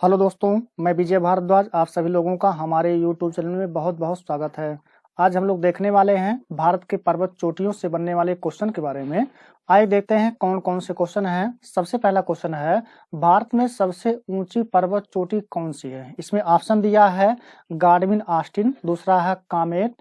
Hello दोस्तों, मैं विजय भारद्वाज। आप सभी लोगों का हमारे यूट्यूब चैनल में बहुत बहुत स्वागत है। आज हम लोग देखने वाले हैं भारत के पर्वत चोटियों से बनने वाले क्वेश्चन के बारे में। आइए देखते हैं कौन कौन से क्वेश्चन हैं। सबसे पहला क्वेश्चन है, भारत में सबसे ऊंची पर्वत चोटी कौन सी है। इसमें ऑप्शन दिया है गाडविन आस्टिन, दूसरा है कामेट,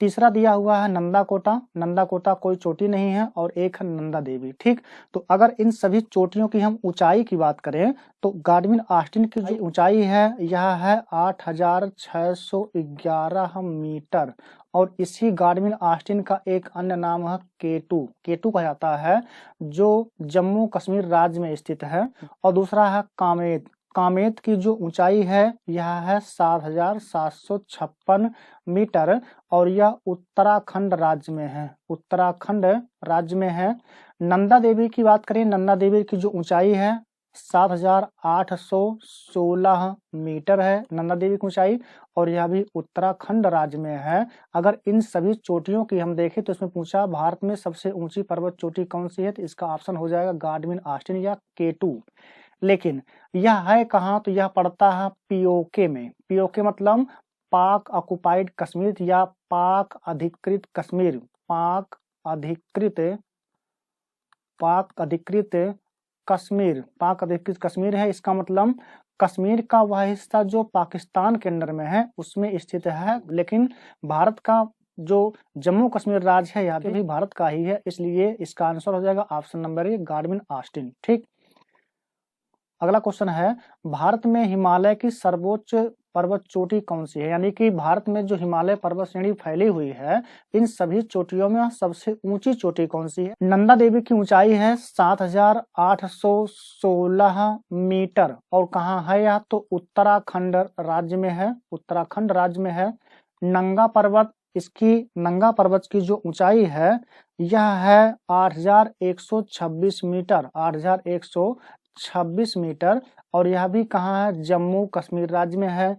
तीसरा दिया हुआ है नंदा कोटा। नंदा कोटा कोई चोटी नहीं है और एक है नंदा देवी। ठीक, तो अगर इन सभी चोटियों की हम ऊंचाई की बात करें तो गाडविन आस्टिन की जो ऊंचाई है यह है 8,611 मीटर। और इसी गाडविन आस्टिन का एक अन्य नाम है केटू। केटू कहा जाता है, जो जम्मू कश्मीर राज्य में स्थित है। और दूसरा है कामेत। कामेत की जो ऊंचाई है यह है 7,756 मीटर और यह उत्तराखंड राज्य में है। उत्तराखंड राज्य में है। नंदा देवी की बात करें, नंदा देवी की जो ऊंचाई है 7,816 मीटर है नंदा देवी की ऊंचाई, और यह भी उत्तराखंड राज्य में है। अगर इन सभी चोटियों की हम देखें तो इसमें पूछा भारत में सबसे ऊंची पर्वत चोटी कौन सी है, तो इसका ऑप्शन हो जाएगा गाडविन आस्टिन या केटू। लेकिन यह है कहाँ, तो यह पड़ता है पीओके में। पीओके मतलब पाक ऑक्युपाइड कश्मीर या पाक अधिकृत कश्मीर। पाक अधिकृत कश्मीर, पाक अधिकृत कश्मीर है। इसका मतलब कश्मीर का वह हिस्सा जो पाकिस्तान के अंडर में है उसमें स्थित है। लेकिन भारत का जो जम्मू कश्मीर राज्य है यह भी भारत का ही है, इसलिए इसका आंसर हो जाएगा ऑप्शन नंबर ए गाडविन आस्टिन। ठीक, अगला क्वेश्चन है, भारत में हिमालय की सर्वोच्च पर्वत चोटी कौन सी है। यानी कि भारत में जो हिमालय पर्वत श्रेणी फैली हुई है इन सभी चोटियों में सबसे ऊंची चोटी कौन सी है। नंदा देवी की ऊंचाई है 7,816 मीटर और कहाँ है यह, तो उत्तराखंड राज्य में है। उत्तराखंड राज्य में है। नंगा पर्वत, इसकी नंगा पर्वत की जो ऊंचाई है यह है 8,126 मीटर। 8,126 मीटर और यह भी कहाँ है, जम्मू कश्मीर राज्य में है।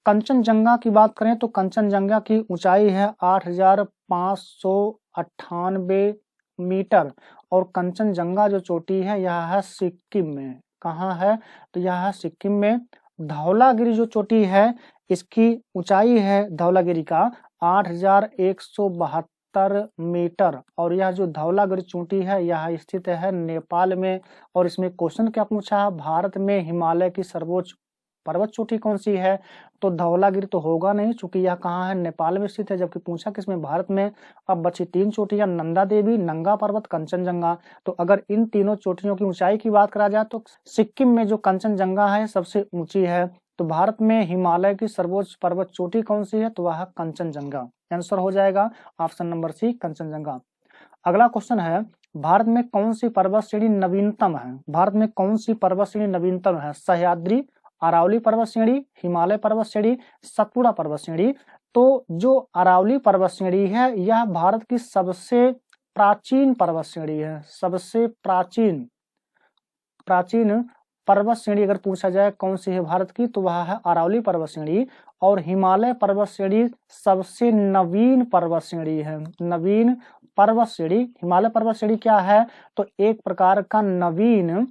कंचनजंगा की बात करें तो कंचनजंगा की ऊंचाई है 8,598 मीटर और कंचनजंगा जो चोटी है यह है सिक्किम में। कहाँ है, तो यह है सिक्किम में। धौलागिरी जो चोटी है इसकी ऊंचाई है धौलागिरी का 8,172 मीटर और यह जो धौलागिरी चोटी है यह स्थित है नेपाल में। और इसमें क्वेश्चन क्या पूछा है, भारत में हिमालय की सर्वोच्च पर्वत चोटी कौन सी है, तो धौलागिरी तो होगा नहीं चूंकि यह कहाँ है, नेपाल में स्थित है। जबकि पूछा किसमें, भारत में। अब बची तीन चोटियां, नंदा देवी, नंगा पर्वत, कंचनजंगा। तो अगर इन तीनों चोटियों की ऊंचाई की बात करा जाए तो सिक्किम में जो कंचनजंगा है सबसे ऊंची है। तो भारत में हिमालय की सर्वोच्च पर्वत चोटी कौन सी है, तो वह कंचनजंगा। आंसर हो जाएगा ऑप्शन नंबर सी कंचनजंगा। अगला क्वेश्चन है, भारत में कौन सी पर्वत श्रेणी नवीनतम है। भारत में कौन सी पर्वत श्रेणी नवीनतम है, सह्याद्री, अरावली पर्वत श्रेणी, हिमालय पर्वत श्रेणी, सतपुड़ा पर्वत श्रेणी। तो जो अरावली पर्वत श्रेणी है यह भारत की सबसे प्राचीन पर्वत श्रेणी है। सबसे प्राचीन पर्वत श्रेणी अगर पूछा जाए कौन सी है भारत की, तो वह है अरावली पर्वत श्रेणी। और हिमालय पर्वत श्रेणी सबसे नवीन पर्वत श्रेणी है। नवीन पर्वत श्रेणी, हिमालय पर्वत श्रेणी क्या है, तो एक प्रकार का नवीन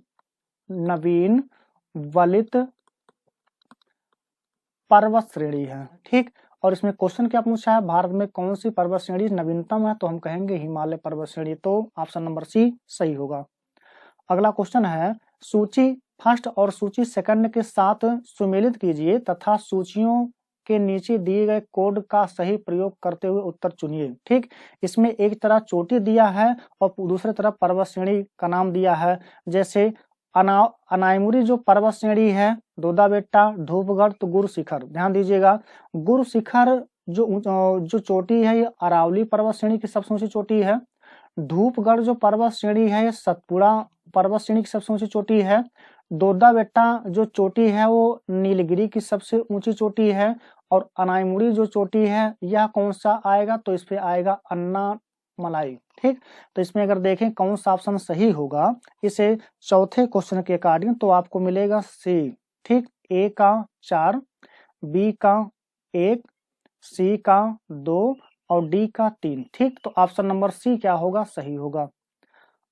वलित पर्वत श्रेणी है। ठीक, और इसमें क्वेश्चन क्या पूछा है, भारत में कौन सी पर्वत श्रेणी नवीनतम है, तो हम कहेंगे हिमालय पर्वत श्रेणी। तो ऑप्शन नंबर सी सही होगा। अगला क्वेश्चन है, सूची फर्स्ट और सूची सेकंड के साथ सुमेलित कीजिए तथा सूचियों के नीचे दिए गए कोड का सही प्रयोग करते हुए उत्तर चुनिए। ठीक, इसमें एक तरह चोटी दिया है और दूसरी तरफ पर्वत श्रेणी का नाम दिया है। जैसे अनायमुरी जो पर्वत श्रेणी है, दोदा बेट्टा, धूपगढ़, तो गुरु शिखर। ध्यान दीजिएगा, गुरु शिखर जो चोटी है ये अरावली पर्वत श्रेणी की सबसे ऊंची चोटी है। धूपगढ़ जो पर्वत श्रेणी है ये सतपुड़ा पर्वत श्रेणी की सबसे ऊंची चोटी है। दोदा बेट्टा जो चोटी है वो नीलगिरी की सबसे ऊंची चोटी है। और अनायमुड़ी जो चोटी है यह कौन सा आएगा, तो इस पे आएगा अन्नामलाई। ठीक, तो इसमें अगर देखें कौन सा ऑप्शन सही होगा इसे चौथे क्वेश्चन के अकॉर्डिंग, तो आपको मिलेगा सी। ठीक, ए का 4, बी का 1, सी का 2 और डी का 3। ठीक, तो ऑप्शन नंबर सी क्या होगा, सही होगा।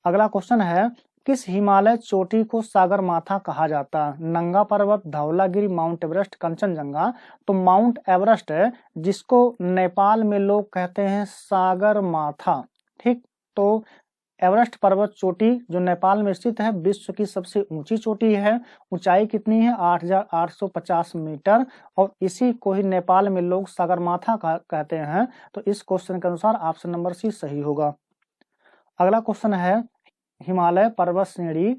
अगला क्वेश्चन है, किस हिमालय चोटी को सागर माथा कहा जाता है? नंगा पर्वत, धौलागिरी, माउंट एवरेस्ट, कंचनजंगा। तो माउंट एवरेस्ट है, जिसको नेपाल में लोग कहते हैं सागर माथा। ठीक, तो एवरेस्ट पर्वत चोटी जो नेपाल में स्थित है, विश्व की सबसे ऊंची चोटी है। ऊंचाई कितनी है? 8,850 मीटर, और इसी को ही नेपाल में लोग सगरमाथा कहते हैं। तो इस क्वेश्चन के अनुसार ऑप्शन नंबर सी सही होगा। अगला क्वेश्चन है, हिमालय पर्वत श्रेणी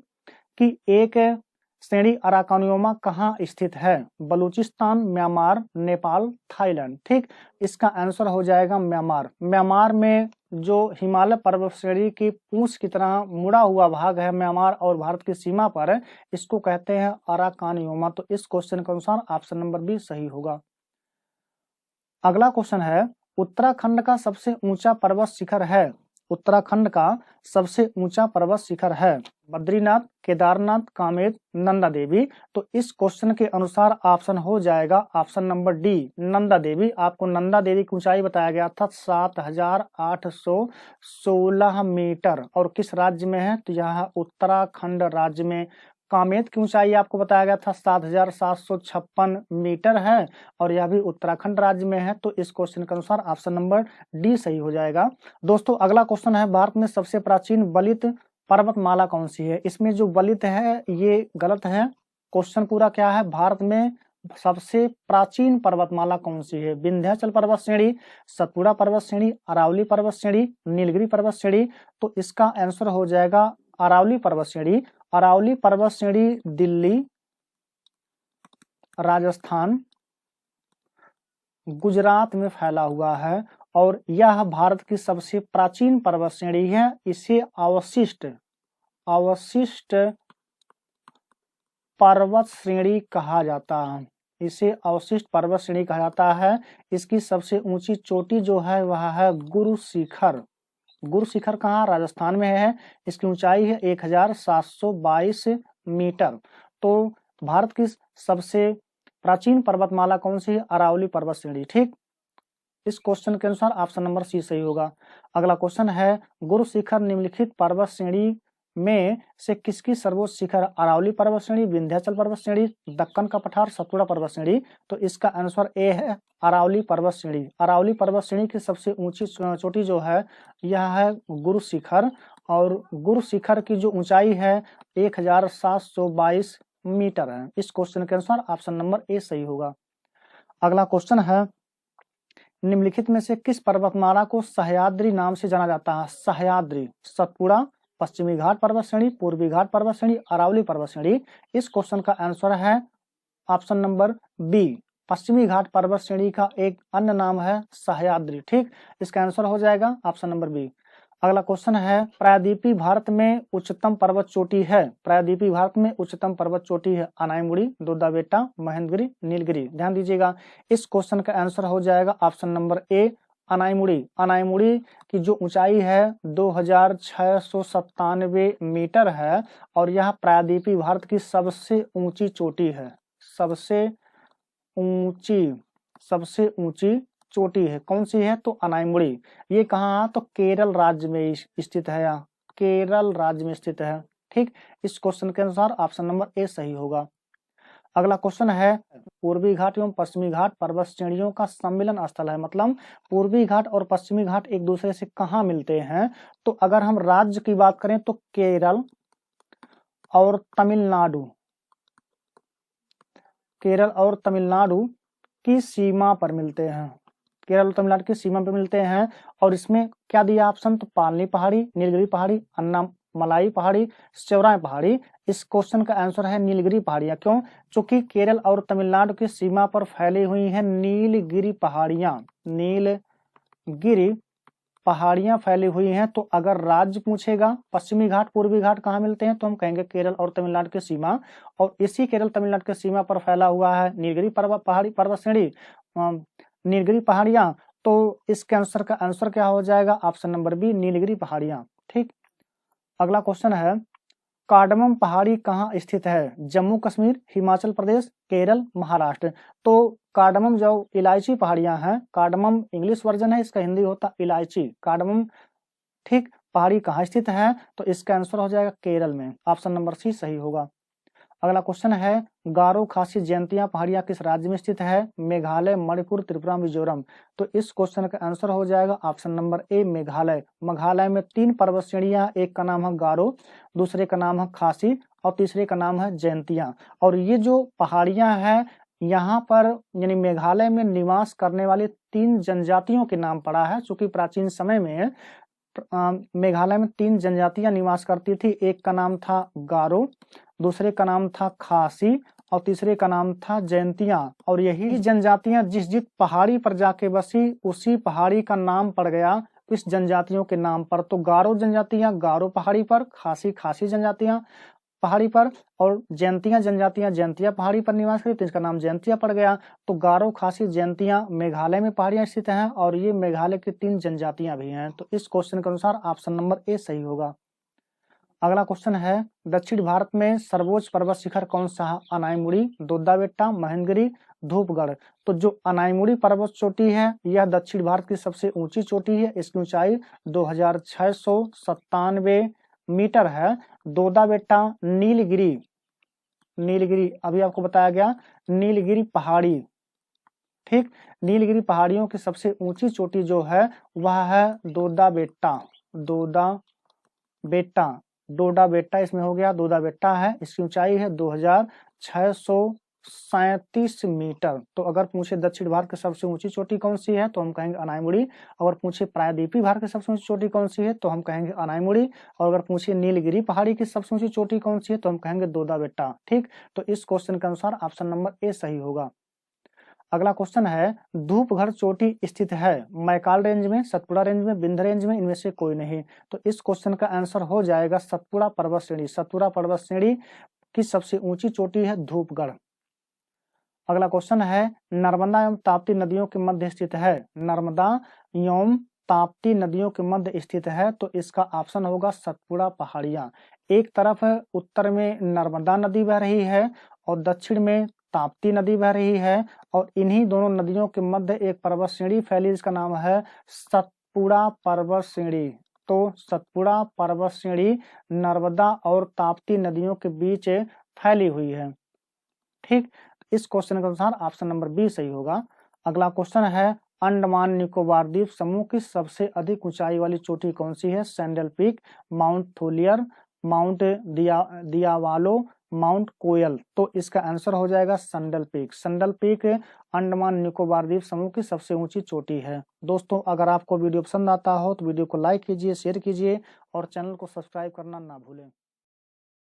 की एक श्रेणी अराकानियोमा कहाँ स्थित है? Balochistan, Myanmar, Nepal, Thailand. ठीक, इसका आंसर हो जाएगा म्यांमार। म्यांमार में जो हिमालय पर्वत श्रेणी की पूंछ की तरह मुड़ा हुआ भाग है म्यांमार और भारत की सीमा पर, इसको कहते हैं अराकानियोमा। तो इस क्वेश्चन के अनुसार ऑप्शन नंबर बी सही होगा। अगला क्वेश्चन है, उत्तराखंड का सबसे ऊंचा पर्वत शिखर है। उत्तराखंड का सबसे ऊंचा पर्वत शिखर है बद्रीनाथ, केदारनाथ, कामेत, नंदा देवी। तो इस क्वेश्चन के अनुसार ऑप्शन हो जाएगा option number D, Nanda Devi. आपको नंदा देवी की ऊंचाई बताया गया था 7,816 मीटर, और किस राज्य में है? तो यह उत्तराखंड राज्य में। कामेत की ऊंचाई आपको बताया गया था 7,756 मीटर है, और यह भी उत्तराखंड राज्य में है। तो इस क्वेश्चन के अनुसार ऑप्शन नंबर डी सही हो जाएगा। दोस्तों, अगला क्वेश्चन है, भारत में सबसे प्राचीन वलित पर्वतमाला कौन सी है? इसमें जो वलित है ये गलत है। क्वेश्चन पूरा क्या है, भारत में सबसे प्राचीन पर्वतमाला कौन सी है? विंध्याचल पर्वत श्रेणी, सतपुड़ा पर्वत श्रेणी, अरावली पर्वत श्रेणी, नीलगिरी पर्वत श्रेणी। तो इसका आंसर हो जाएगा अरावली पर्वत श्रेणी। अरावली पर्वत श्रेणी दिल्ली, राजस्थान, गुजरात में फैला हुआ है, और यह भारत की सबसे प्राचीन पर्वत श्रेणी है। इसे अवशिष्ट पर्वत श्रेणी कहा जाता है। इसे अवशिष्ट पर्वत श्रेणी कहा जाता है। इसकी सबसे ऊंची चोटी जो है वह है गुरु शिखर। गुरु शिखर कहाँ? राजस्थान में है। इसकी ऊंचाई है 1,722 मीटर। तो भारत की सबसे प्राचीन पर्वतमाला कौन सी है? अरावली पर्वत श्रेणी। ठीक, इस क्वेश्चन के अनुसार ऑप्शन नंबर सी सही होगा। अगला क्वेश्चन है, गुरु शिखर निम्नलिखित पर्वत श्रेणी में से किसकी सर्वोच्च शिखर? अरावली पर्वत श्रेणी, विंध्याचल पर्वत श्रेणी, दक्कन का पठार, सतपुड़ा पर्वत श्रेणी। तो इसका आंसर ए है अरावली पर्वत श्रेणी। अरावली पर्वत श्रेणी की सबसे ऊंची चोटी जो है यह है गुरु शिखर, और गुरु शिखर की जो ऊंचाई है 1,722 मीटर है। इस क्वेश्चन के अनुसार ऑप्शन नंबर ए सही होगा। अगला क्वेश्चन है, निम्नलिखित में से किस पर्वतमाला को सह्याद्री नाम से जाना जाता है? सह्याद्री, सतपुड़ा, पश्चिमी घाट पर्वत श्रेणी, पूर्वी घाट पर्वत श्रेणी, अरावली पर्वत श्रेणी। इस क्वेश्चन का आंसर है ऑप्शन नंबर बी, पश्चिमी घाट पर्वत श्रेणी का एक अन्य नाम है सह्याद्री। ठीक, इसका आंसर हो जाएगा ऑप्शन नंबर बी। अगला क्वेश्चन है, प्रायद्वीपीय भारत में उच्चतम पर्वत चोटी है। प्रायद्वीपीय भारत में उच्चतम पर्वत चोटी है अनाईमुड़ी, दुर्दाबेटा, महेंद्रगिरी, नीलगिरी। ध्यान दीजिएगा, इस क्वेश्चन का आंसर हो जाएगा option number A, Anamudi. Anamudi की जो ऊंचाई है 2,697 मीटर है, और यह प्रायद्वीपीय भारत की सबसे ऊंची चोटी है। सबसे ऊंची चोटी है। कौन सी है? तो अनाईमुड़ी। ये कहाँ? तो केरल राज्य में स्थित है। यहाँ केरल राज्य में स्थित है। ठीक, इस क्वेश्चन के अनुसार ऑप्शन नंबर ए सही होगा। अगला क्वेश्चन है, पूर्वी घाट एवं पश्चिमी घाट पर्वत श्रेणियों का सम्मिलन स्थल है। मतलब पूर्वी घाट और पश्चिमी घाट एक दूसरे से कहाँ मिलते हैं? तो अगर हम राज्य की बात करें तो केरल और तमिलनाडु की सीमा पर मिलते हैं। केरल और तमिलनाडु की सीमा पर मिलते हैं। और इसमें क्या दिया ऑप्शन? तो पालनी पहाड़ी, नीलगिरी पहाड़ी, अन्नामलाई पहाड़ी, चौराई पहाड़ी। इस क्वेश्चन का आंसर है नीलगिरी पहाड़ियां। क्यों? क्योंकि केरल और तमिलनाडु की सीमा पर फैली हुई हैं नीलगिरी पहाड़ियां फैली हुई हैं। तो अगर राज्य पूछेगा पश्चिमी घाट पूर्वी घाट कहाँ मिलते हैं, तो हम कहेंगे केरल और तमिलनाडु की सीमा। और इसी केरल तमिलनाडु की सीमा पर फैला हुआ है नीलगिरी पर्वत श्रेणी, नीलगिरी पहाड़ियां। तो इसके आंसर का आंसर क्या हो जाएगा? ऑप्शन नंबर बी, नीलगिरी पहाड़ियां। ठीक, अगला क्वेश्चन है, कार्डमम पहाड़ी कहाँ स्थित है? जम्मू कश्मीर, हिमाचल प्रदेश, केरल, महाराष्ट्र। तो कार्डमम जो इलायची पहाड़ियां हैं, कार्डमम इंग्लिश वर्जन है, इसका हिंदी होता इलायची, कार्डमम। ठीक, पहाड़ी कहाँ स्थित है? तो इसका आंसर हो जाएगा केरल में। ऑप्शन नंबर सी सही होगा। अगला क्वेश्चन है गारो खासी जयंतिया पहाड़ियां किस राज्य में स्थित है? मेघालय, मणिपुर, त्रिपुरा, मिजोरम। तो इस क्वेश्चन का आंसर हो जाएगा option number A Meghalaya. Meghalaya में 3 पर्वत श्रेणियां, एक का नाम है गारो, दूसरे का नाम है खासी और तीसरे का नाम है जयंतिया। और ये जो पहाड़ियां हैं यहाँ पर यानी मेघालय में निवास करने वाले 3 जनजातियों के नाम पड़ा है। चूंकि प्राचीन समय में मेघालय में 3 जनजातियां निवास करती थी। एक का नाम था गारो, दूसरे का नाम था खासी और तीसरे का नाम था जयंतिया। और यही जनजातियां जिस जिस पहाड़ी पर जाके बसी उसी पहाड़ी का नाम पड़ गया इस जनजातियों के नाम पर। तो गारो जनजातियां गारो पहाड़ी पर, खासी खासी जनजातियां पहाड़ी पर और जयंतिया जनजातियां जयंतिया पहाड़ी पर निवास करती, तो इसका नाम जयंतिया पड़ गया। तो गारो खासी जयंतिया मेघालय में पहाड़ियां स्थित हैं और ये मेघालय की 3 जनजातियां भी हैं। तो इस क्वेश्चन के अनुसार ऑप्शन नंबर ए सही होगा। अगला क्वेश्चन है दक्षिण भारत में सर्वोच्च पर्वत शिखर कौन सा है? अनाईमुड़ी, दोड्डा बेट्टा, महेंद्रगिरी, धूपगढ़। तो जो अनाईमुड़ी पर्वत चोटी है यह दक्षिण भारत की सबसे ऊंची चोटी है। इसकी ऊंचाई 2697 मीटर है। दोड्डा बेट्टा नीलगिरी, नीलगिरी अभी आपको बताया गया नीलगिरी पहाड़ी, ठीक, नीलगिरी पहाड़ियों की सबसे ऊंची चोटी जो है वह है दोड्डा बेट्टा। दोड्डा बेट्टा, डोडा बेट्टा इसमें हो गया, दोड्डा बेट्टा है। इसकी ऊंचाई है 2637 मीटर। तो अगर पूछे दक्षिण भारत की सबसे ऊंची चोटी कौन सी है तो हम कहेंगे अनाईमुड़ी। अगर पूछे प्रायद्वीपीय भारत की सबसे ऊंची चोटी कौन सी है तो हम कहेंगे अनाईमुड़ी। और अगर पूछे नीलगिरी पहाड़ी की सबसे ऊंची चोटी कौन सी है तो हम कहेंगे दोड्डा बेट्टा, ठीक। तो इस क्वेश्चन के अनुसार ऑप्शन नंबर ए सही होगा। अगला क्वेश्चन है धूपगढ़ चोटी स्थित है मैकाल रेंज में, सतपुड़ा रेंज में, विंध्य रेंज में, इनमें से कोई नहीं। तो इस क्वेश्चन का आंसर हो जाएगा सतपुड़ा पर्वत श्रेणी। सतपुड़ा पर्वत श्रेणी की सबसे ऊंची चोटी है धूपगढ़। अगला क्वेश्चन है नर्मदा एवं ताप्ती नदियों के मध्य स्थित है। नर्मदा एवं ताप्ती नदियों के मध्य स्थित है तो इसका ऑप्शन होगा सतपुड़ा पहाड़ियां। एक तरफ उत्तर में नर्मदा नदी बह रही है और दक्षिण में ताप्ती नदी बह रही है और इन्हीं दोनों नदियों के मध्य एक पर्वत श्रेणी फैली जिसका नाम है सतपुड़ा पर्वत श्रेणी। तो सतपुड़ा पर्वत श्रेणी नर्मदा और ताप्ती नदियों के बीच फैली हुई है, ठीक। इस क्वेश्चन के अनुसार ऑप्शन नंबर बी सही होगा। अगला क्वेश्चन है अंडमान निकोबार द्वीप समूह की सबसे अधिक ऊंचाई वाली चोटी कौन सी है? Saddle Peak, Mount Thuillier, Mount Diavolo, Mount Koyob. तो इसका आंसर हो जाएगा Saddle Peak. Saddle Peak Andaman Nicobar द्वीप समूह की सबसे ऊंची चोटी है। दोस्तों अगर आपको वीडियो पसंद आता हो तो वीडियो को लाइक कीजिए, शेयर कीजिए और चैनल को सब्सक्राइब करना ना भूलें।